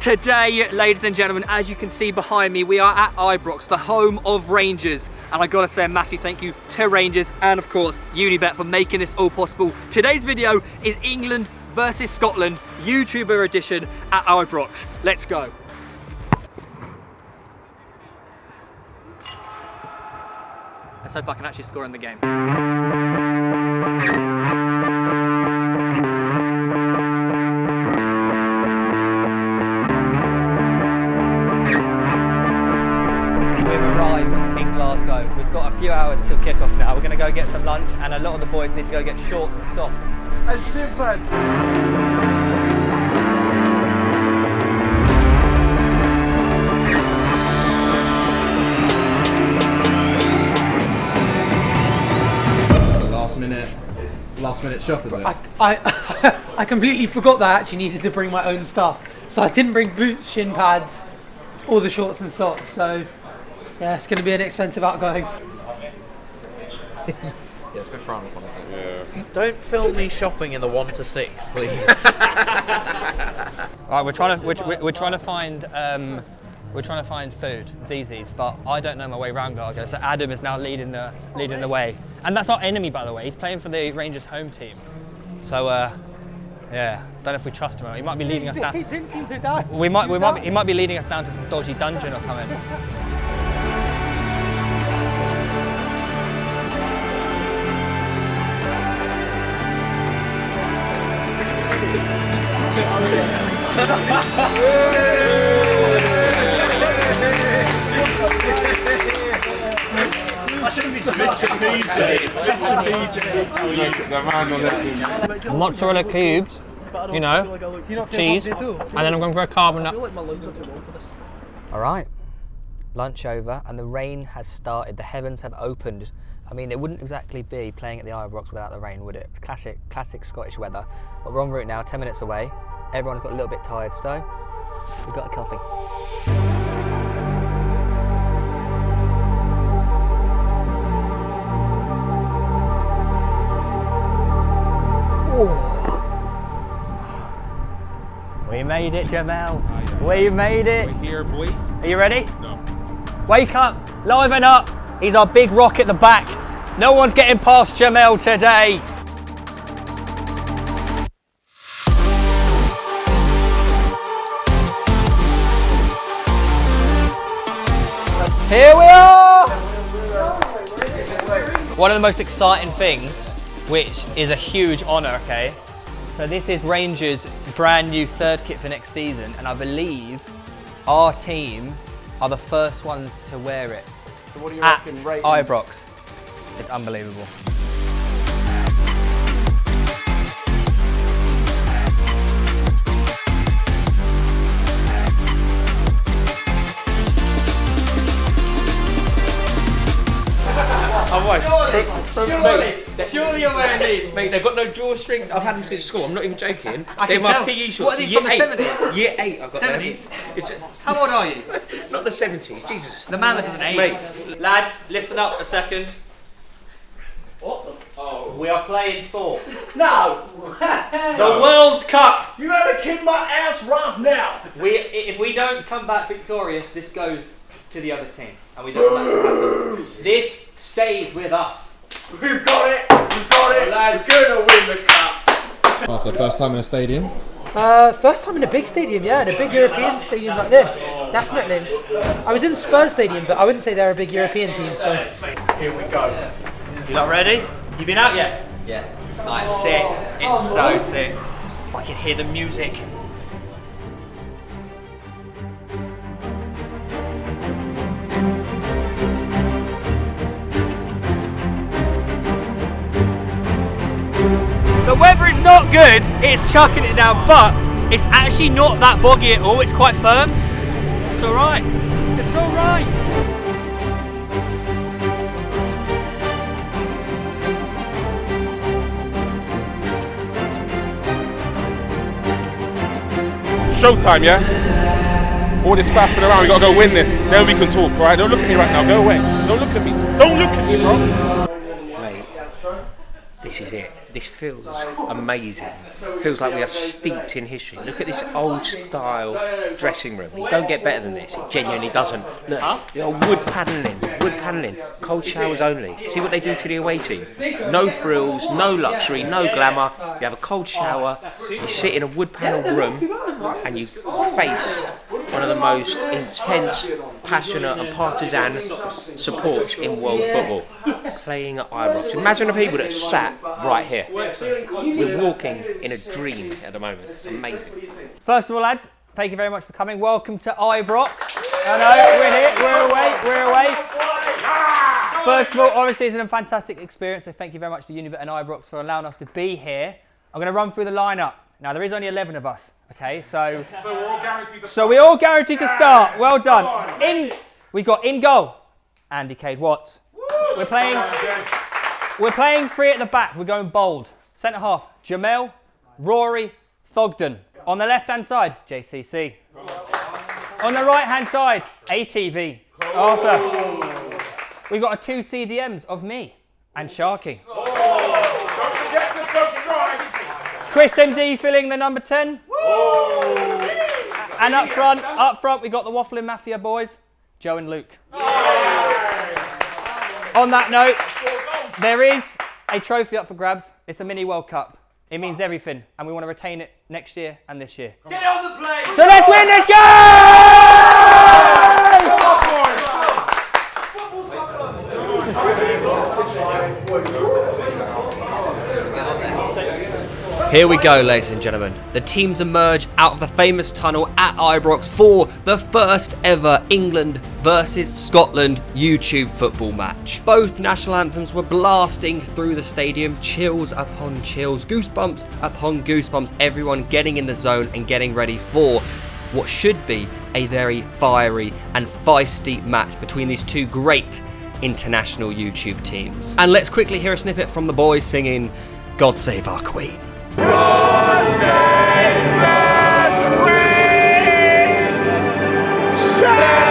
Today, ladies and gentlemen, as you can see behind me, we are at Ibrox, the home of Rangers. And I gotta say a massive thank you to Rangers and of course Unibet for making this all possible. Today's video is England versus Scotland, YouTuber edition at Ibrox. Let's go. Let's hope I can actually score in the game. Glasgow. We've got a few hours till kickoff now. We're going to go get some lunch and a lot of the boys need to go get shorts and socks. And shin pads. It's a last minute shop, is it? I completely forgot that I actually needed to bring my own stuff. So I didn't bring boots, shin pads, or the shorts and socks. So yeah, it's going to be an expensive outgoing. Yeah, it's a bit frowned upon, isn't it? Yeah. Don't film me shopping in the 1 to 6, please. Alright, we're trying to find food, Zizzi's, but I don't know my way around Glasgow, so Adam is now leading the way. And that's our enemy, by the way. He's playing for the Rangers home team. So yeah, don't know if we trust him. He might be leading us down. He didn't seem to die. He might be leading us down to some dodgy dungeon or something. I'm mozzarella cubes, you know, cheese, and then I'm going for a carbonara. Alright, lunch over and the rain has started, the heavens have opened. I mean, it wouldn't exactly be playing at the Ibrox without the rain, would it? Classic Scottish weather. But we're en route now, 10 minutes away. Everyone's got a little bit tired, so we've got a coffee. We made it, Jamel. We made it. We're here, boy. Are you ready? No. Wake up, liven up. He's our big rock at the back. No one's getting past Jamel today. Here we are! One of the most exciting things, which is a huge honour, okay? So this is Rangers' brand new third kit for next season, and I believe our team are the first ones to wear it. So what do you at reckon, ratings? Ibrox. It's unbelievable. Surely you're wearing these. Mate, they've got no drawstring. I've had them since school, I'm not even joking. They're my PE shorts. What are these from the 70s? Year 8 I've got 70s? How old are you? Not the 70s, Jesus. The man that doesn't age. Mate. Lads, listen up a second. What the? Oh, we are playing for No! the World Cup. You ever kick my ass right now? If we don't come back victorious, this goes to the other team, and we don't want that to happen. This stays with us. We've got it! We've got it! Lads. We're gonna win the cup! After the first time in a stadium? First time in a big stadium, yeah, in a big European stadium like this, definitely. I was in Spurs Stadium, but I wouldn't say they're a big European team, so. Here we go. You lot ready? You been out yet? Yeah. Nice. Sick. It's so sick. I can hear the music. The weather is not good, it's chucking it down, but it's actually not that boggy at all, it's quite firm. It's alright. It's alright. Showtime, yeah? All this faffing around, we gotta go win this. Then we can talk, right? Don't look at me right now, go away. Don't look at me. Don't look at me, bro. Mate, this is it. This feels amazing. Feels like we are steeped in history. Look at this old style dressing room. You don't get better than this. It genuinely doesn't. Look, wood panelling, cold showers only. See what they do to the away team. No frills, no luxury, no glamour. You have a cold shower, you sit in a wood panelled room and you face one of the most intense, passionate and partisan supports in world football, playing at Ibrox. Imagine the people that sat right here. We're walking in a dream at the moment. It's amazing. First of all, lads, thank you very much for coming. Welcome to Ibrox. I know, we're here, we're away. First of all, obviously it's a fantastic experience, so thank you very much to Unibet and Ibrox for allowing us to be here. I'm going to run through the lineup. Now, there is only 11 of us, okay? So we're all guaranteed to start. Well done. We got in goal, Andy Cade Watts. We're playing three at the back. We're going bold. Centre half, Jamel, Rory, Thogden. On the left-hand side, JCC. On the right-hand side, ATV, Arthur. We've got 2 CDMs of me and Sharky. Chris MD filling the number 10. And up front, we got the Waffling Mafia boys, Joe and Luke. On that note, there is a trophy up for grabs. It's a mini World Cup. It means everything, and we want to retain it next year and this year. Get on the plane! So let's win this game! Here we go, ladies and gentlemen. The teams emerge out of the famous tunnel at Ibrox for the first ever England versus Scotland YouTube football match. Both national anthems were blasting through the stadium, chills upon chills, goosebumps upon goosebumps, everyone getting in the zone and getting ready for what should be a very fiery and feisty match between these two great international YouTube teams. And let's quickly hear a snippet from the boys singing God Save Our Queen. God save the Queen! Save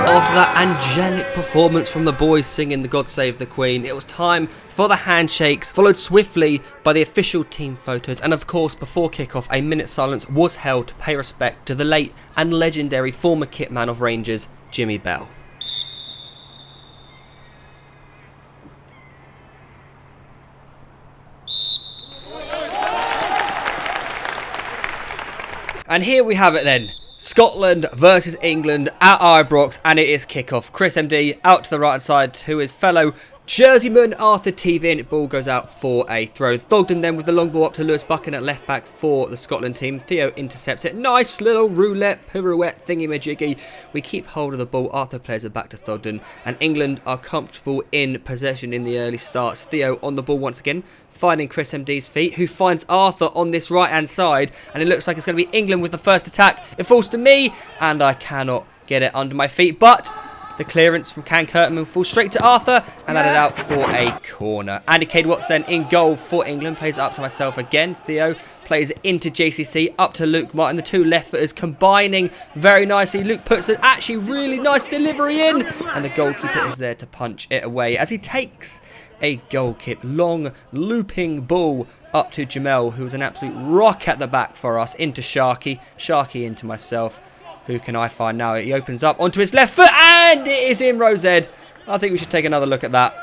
After that angelic performance from the boys singing the God Save the Queen, it was time for the handshakes, followed swiftly by the official team photos, and of course before kick-off a minute's silence was held to pay respect to the late and legendary former kitman of Rangers, Jimmy Bell. And here we have it then. Scotland versus England at Ibrox, and it is kick-off. Chris MD out to the right side to his fellow Jerseyman Arthur TV, and the ball goes out for a throw. Thogden then with the long ball up to Lewis Buchan at left back for the Scotland team. Theo intercepts it. Nice little roulette, pirouette, thingy-majiggy. We keep hold of the ball. Arthur plays it back to Thogden, and England are comfortable in possession in the early starts. Theo on the ball once again, finding Chris MD's feet, who finds Arthur on this right-hand side, and it looks like it's going to be England with the first attack. It falls to me, and I cannot get it under my feet, but the clearance from Can Kurtman falls straight to Arthur, and that is out for a corner. Andy Cade Watts then in goal for England, plays it up to myself again. Theo plays it into JCC, up to Luke Martin. The two left footers combining very nicely. Luke puts an actually really nice delivery in, and the goalkeeper is there to punch it away as he takes a goal kick. Long looping ball up to Jamel, who's an absolute rock at the back for us, into Sharky. Sharky into myself. Who can I find now? He opens up onto his left foot, and it is in Rose Ed. I think we should take another look at that.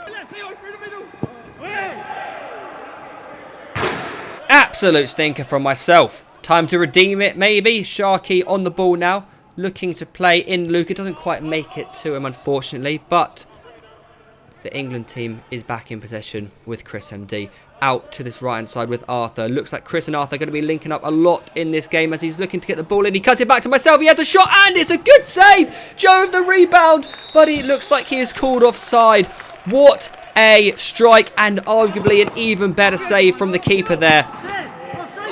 Absolute stinker from myself. Time to redeem it, maybe. Sharky on the ball now, looking to play in Luke. It doesn't quite make it to him, unfortunately, but the England team is back in possession with Chris MD. Out to this right-hand side with Arthur. Looks like Chris and Arthur are going to be linking up a lot in this game as he's looking to get the ball in. He cuts it back to myself. He has a shot, and it's a good save. Joe with the rebound, but it looks like he is called offside. What a strike, and arguably an even better save from the keeper there.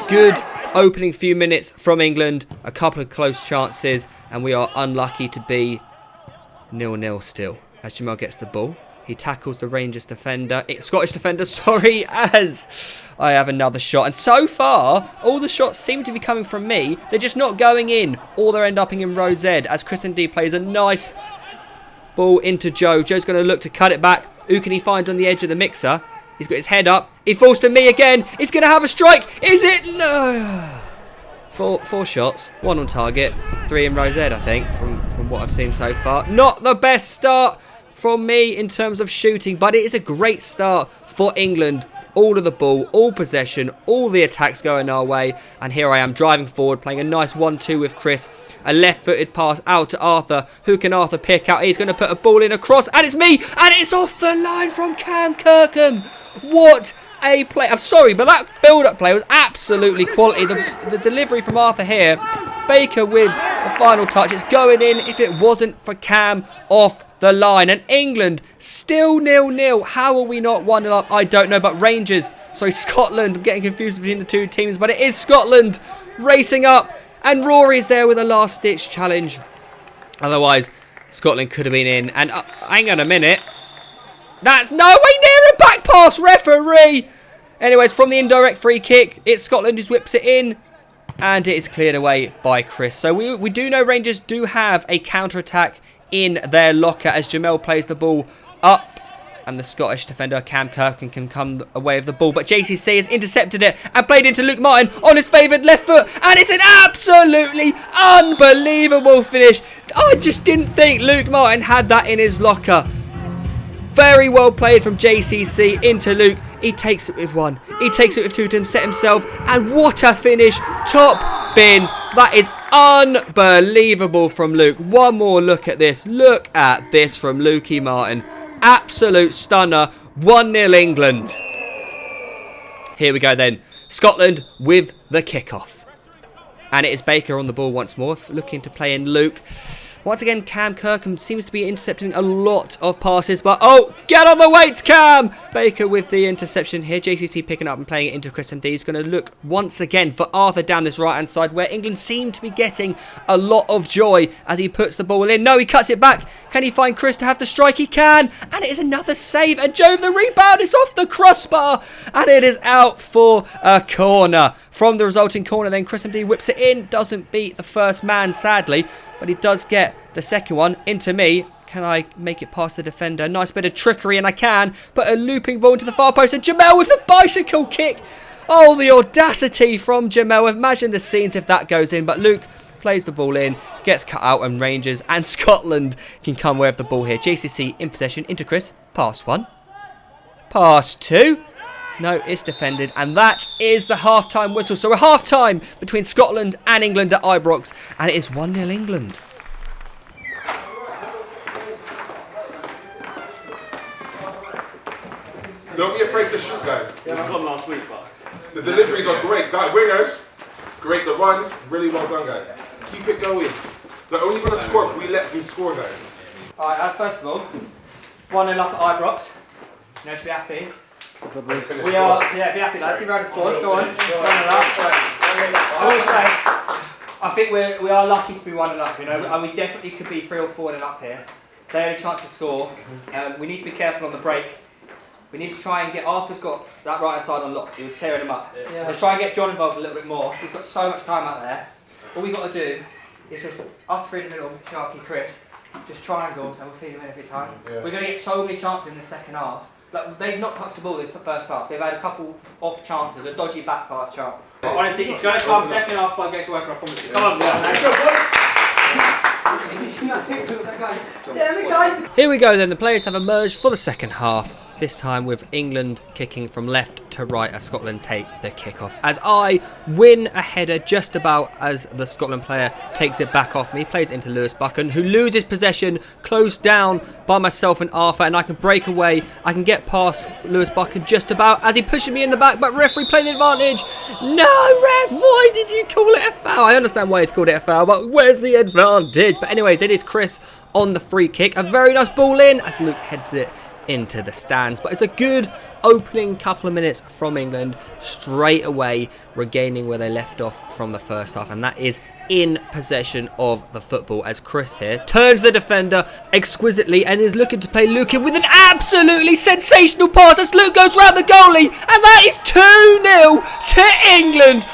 Good opening few minutes from England. A couple of close chances, and we are unlucky to be 0-0 still. As Jamal gets the ball, he tackles the Rangers defender, Scottish defender, sorry, as I have another shot. And so far, all the shots seem to be coming from me. They're just not going in, or they're end up in Rose Ed, as Chris and D plays a nice Ball into Joe. Joe's going to look to cut it back. Who can he find on the edge of the mixer? He's got his head up. He falls to me again. He's going to have a strike. Is it? No. Four shots. 1 on target. 3 in row Z, I think, from what I've seen so far. Not the best start from me in terms of shooting, but it is a great start for England. All of the ball, all possession, all the attacks going our way. And here I am driving forward, playing a nice 1-2 with Chris. A left-footed pass out to Arthur. Who can Arthur pick out? He's going to put a ball in across, and it's me, and it's off the line from Cam Kirkham. What a play. I'm sorry, but that build-up play was absolutely quality. The delivery from Arthur here. Baker with the final touch. It's going in if it wasn't for Cam off the line. And England still 0-0. How are we not 1-0 up? I don't know, but Scotland. I'm getting confused between the two teams, but it is Scotland racing up. And Rory's there with a last-ditch challenge. Otherwise, Scotland could have been in. And hang on a minute. That's no way near a back pass, referee. Anyways, from the indirect free kick, it's Scotland who whips it in. And it is cleared away by Chris. So we do know Rangers do have a counter-attack in their locker as Jamel plays the ball up. And the Scottish defender Cam Kirkham can come away with the ball. But JCC has intercepted it and played into Luke Martin on his favoured left foot. And it's an absolutely unbelievable finish. I just didn't think Luke Martin had that in his locker. Very well played from JCC into Luke. He takes it with 1. He takes it with 2 to set himself. And what a finish. Top bins. That is unbelievable from Luke. One more look at this. Look at this from Lukey Martin. Absolute stunner. 1-0 England. Here we go then. Scotland with the kickoff. And it is Baker on the ball once more, looking to play in Luke. Once again, Cam Kirkham seems to be intercepting a lot of passes, but oh, get on the weights, Cam! Baker with the interception here. JCC picking up and playing it into Chris MD. He's going to look once again for Arthur down this right-hand side, where England seem to be getting a lot of joy as he puts the ball in. No, he cuts it back. Can he find Chris to have the strike? He can, and it is another save. And Joe, the rebound is off the crossbar, and it is out for a corner. From the resulting corner, then Chris MD whips it in. Doesn't beat the first man, sadly, but he does get the second one into me. Can I make it past the defender? Nice bit of trickery, and I can. Put a looping ball into the far post, and Jamel with the bicycle kick. Oh, the audacity from Jamel. Imagine the scenes if that goes in, but Luke plays the ball in, gets cut out, and Rangers and Scotland can come away with the ball here. JCC in possession into Chris. Pass 1. Pass 2. No, it's defended, and that is the half-time whistle. So a half-time between Scotland and England at Ibrox, and it is 1-0 England. Don't be afraid to shoot, guys. Yeah, I got last week, but The deliveries are great. Guys, wingers, great. The runs, really well done, guys. Keep it going. They're only going to score if we let them score, guys. Alright, first of all, 1-0 up at Ibrox. You know, should be happy. We are, yeah, be happy, lads. Give a round of applause. Go on. 1-0 up. I always say, I think we are lucky to be 1-0 up, you know, and we definitely could be 3 or 4-0 up here. They had a chance to score. We need to be careful on the break. We need to try and get, Arthur's got that right hand side on lock, he was tearing him up. Yeah. So try and get John involved a little bit more. He's got so much time out there. All we've got to do is just, us three in the middle, Sharky, Chris, just triangles and we'll feed him in every time. Yeah. We're going to get so many chances in the second half. Like, they've not touched the ball this first half. They've had a couple off chances, a dodgy back pass chance. But honestly, it's going to come second half by against worker, I promise you. Come on, Here we go then, the players have emerged for the second half. This time with England kicking from left to right as Scotland take the kick-off. As I win a header just about as the Scotland player takes it back off me. Plays into Lewis Buchan, who loses possession, closed down by myself and Arthur, and I can break away. I can get past Lewis Buchan just about as he pushes me in the back, but referee played the advantage. No, ref, why did you call it a foul? I understand why he's called it a foul, but where's the advantage? But anyways, it is Chris on the free kick. A very nice ball in as Luke heads it into the stands, but it's a good opening couple of minutes from England, straight away regaining where they left off from the first half, and that is in possession of the football as Chris here turns the defender exquisitely and is looking to play Luke in with an absolutely sensational pass as Luke goes round the goalie, and that is 2-0 to England.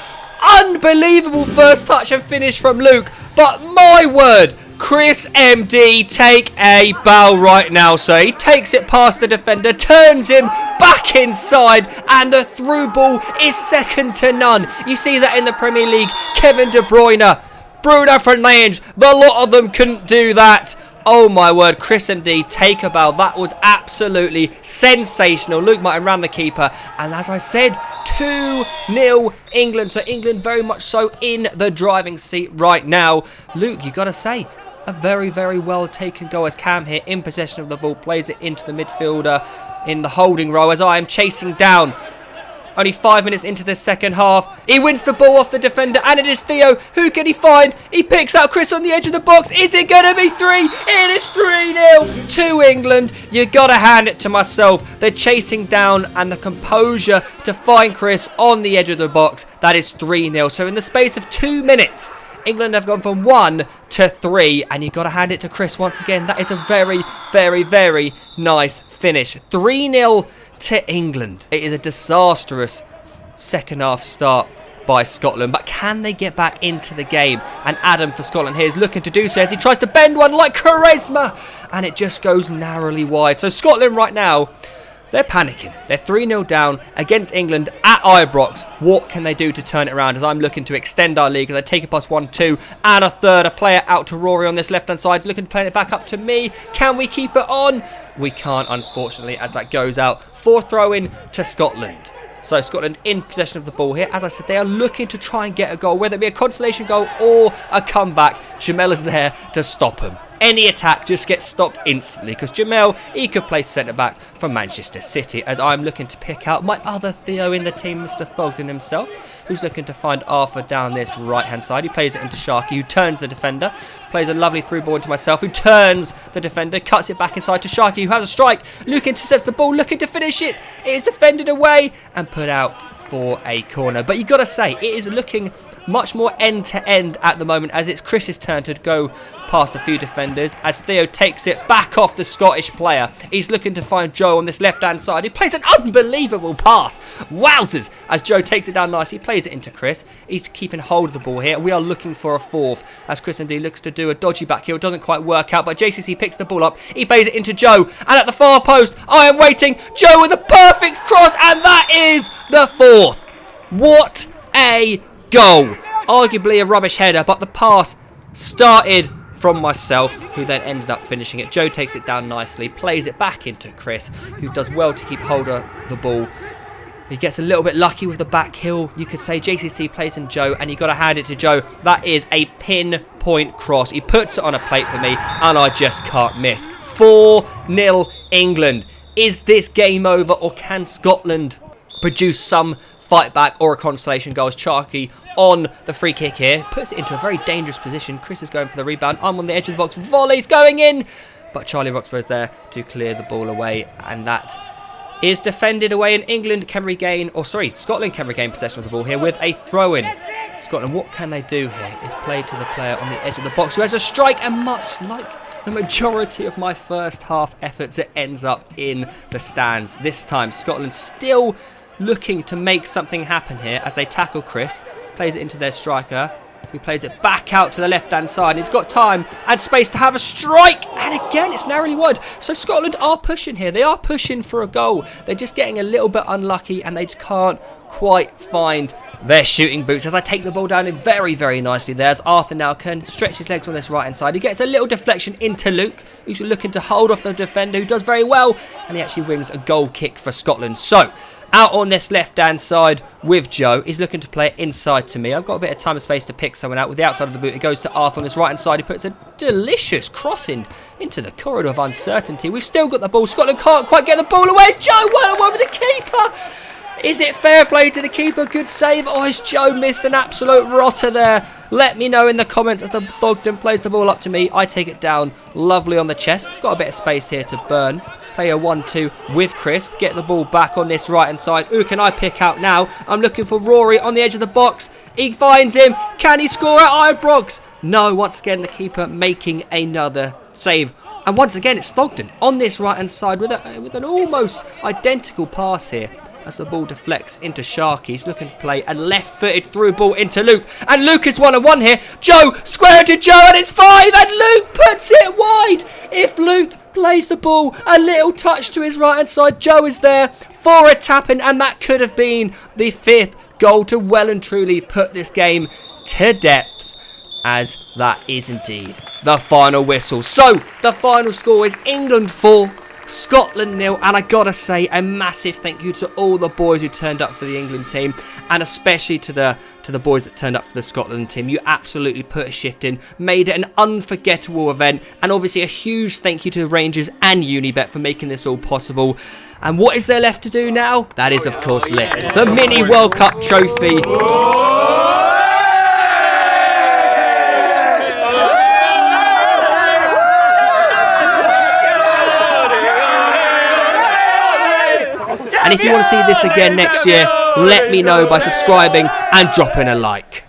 Unbelievable first touch and finish from Luke, but my word, Chris MD take a bow right now, so he takes it past the defender, turns him back inside, and the through ball is second to none. You see that in the Premier League. Kevin De Bruyne, Bruno Fernandes, the lot of them couldn't do that. Oh my word, Chris MD take a bow. That was absolutely sensational. Luke Martin ran the keeper, and as I said, 2-0 England. So England very much so in the driving seat right now. Luke, you got to say, a very, very well taken goal as Cam here in possession of the ball, plays it into the midfielder in the holding row as I am chasing down. Only 5 minutes into the second half. He wins the ball off the defender, and it is Theo. Who can he find? He picks out Chris on the edge of the box. Is it going to be 3? It is 3-0 to England. You got to hand it to myself. The chasing down and the composure to find Chris on the edge of the box. That is 3-0. So in the space of 2 minutes, England have gone from 1 to 3, and you've got to hand it to Chris once again. That is a very, very, very nice finish. 3-0 to England. It is a disastrous second half start by Scotland, but can they get back into the game? And Adam for Scotland here is looking to do so as he tries to bend one like charisma, and it just goes narrowly wide. So Scotland right now, they're panicking. They're 3-0 down against England at Ibrox. What can they do to turn it around? As I'm looking to extend our lead, as I take it past 1-2 and a third. A player out to Rory on this left-hand side. He's looking to play it back up to me. Can we keep it on? We can't, unfortunately, as that goes out for throw-in to Scotland. So Scotland in possession of the ball here. As I said, they are looking to try and get a goal, whether it be a consolation goal or a comeback. Jamel is there to stop him. Any attack just gets stopped instantly because Jamel, he could play centre-back for Manchester City, as I'm looking to pick out my other Theo in the team, Mr. Thogden himself, who's looking to find Arthur down this right-hand side. He plays it into Sharky, who turns the defender, plays a lovely through ball into myself, who turns the defender, cuts it back inside to Sharky, who has a strike. Luke intercepts the ball, looking to finish it. It is defended away and put out for a corner. But you got to say, it is looking much more end-to-end at the moment, as it's Chris's turn to go past a few defenders as Theo takes it back off the Scottish player. He's looking to find Joe on this left-hand side. He plays an unbelievable pass. Wowzers! As Joe takes it down nicely, he plays it into Chris. He's keeping hold of the ball here. We are looking for a fourth as Chris MD looks to do a dodgy back heel. It doesn't quite work out, but JCC picks the ball up. He plays it into Joe, and at the far post, I am waiting. Joe with a perfect cross, and that is the fourth. What a goal. Arguably a rubbish header, but the pass started from myself, who then ended up finishing it. Joe takes it down nicely, plays it back into Chris, who does well to keep hold of the ball. He gets a little bit lucky with the back heel. You could say JCC plays in Joe, and you got to hand it to Joe. That is a pinpoint cross. He puts it on a plate for me, and I just can't miss. 4-0 England. Is this game over, or can Scotland produce some fight back or a consolation goal? As Sharky on the free kick here puts it into a very dangerous position. Chris is going for the rebound. I'm on the edge of the box. Volley's going in, but Charlie Roxburgh's there to clear the ball away, and that is defended away. And England can regain, or sorry, Scotland can regain possession of the ball here with a throw-in. Scotland, what can they do here? Is played to the player on the edge of the box who has a strike, and much like the majority of my first half efforts, it ends up in the stands. This time Scotland still looking to make something happen here as they tackle Chris. Plays it into their striker, who plays it back out to the left-hand side. He's got time and space to have a strike, and again it's narrowly wide. So Scotland are pushing here. They are pushing for a goal. They're just getting a little bit unlucky, and they just can't quite find their shooting boots. As I take the ball down in very, very nicely there, as Arthur now can stretch his legs on this right-hand side. He gets a little deflection into Luke, who's looking to hold off the defender, who does very well, and he actually wins a goal kick for Scotland. So out on this left-hand side with Joe. He's looking to play it inside to me. I've got a bit of time and space to pick someone out. With the outside of the boot, it goes to Arthur on this right-hand side. He puts a delicious crossing into the corridor of uncertainty. We've still got the ball. Scotland can't quite get the ball away. It's Joe one-on-one with the keeper. Is it fair play to the keeper? Good save. Oh, has Joe missed an absolute rotter there? Let me know in the comments as the Thogden plays the ball up to me. I take it down lovely on the chest. Got a bit of space here to burn. Play a 1-2 with Chris. Get the ball back on this right-hand side. Who can I pick out now? I'm looking for Rory on the edge of the box. He finds him. Can he score at Ibrox? No, once again, the keeper making another save. And once again, it's Thogden on this right-hand side with an almost identical pass here. as the ball deflects into Sharky. He's looking to play a left-footed through ball into Luke. And Luke is 1-on-1 here. Joe, square to Joe, and it's 5. And Luke puts it wide. If Luke plays the ball a little touch to his right-hand side, Joe is there for a tap-in. And that could have been the 5th goal to well and truly put this game to depths, as that is indeed the final whistle. So the final score is England 4, Scotland 0, and I gotta say a massive thank you to all the boys who turned up for the England team, and especially to the boys that turned up for the Scotland team. You absolutely put a shift in, made it an unforgettable event, and obviously a huge thank you to the Rangers and Unibet for making this all possible. And what is there left to do now? That is, of course, lift the Mini World Cup trophy. And if you want to see this again next year, let me know by subscribing and dropping a like.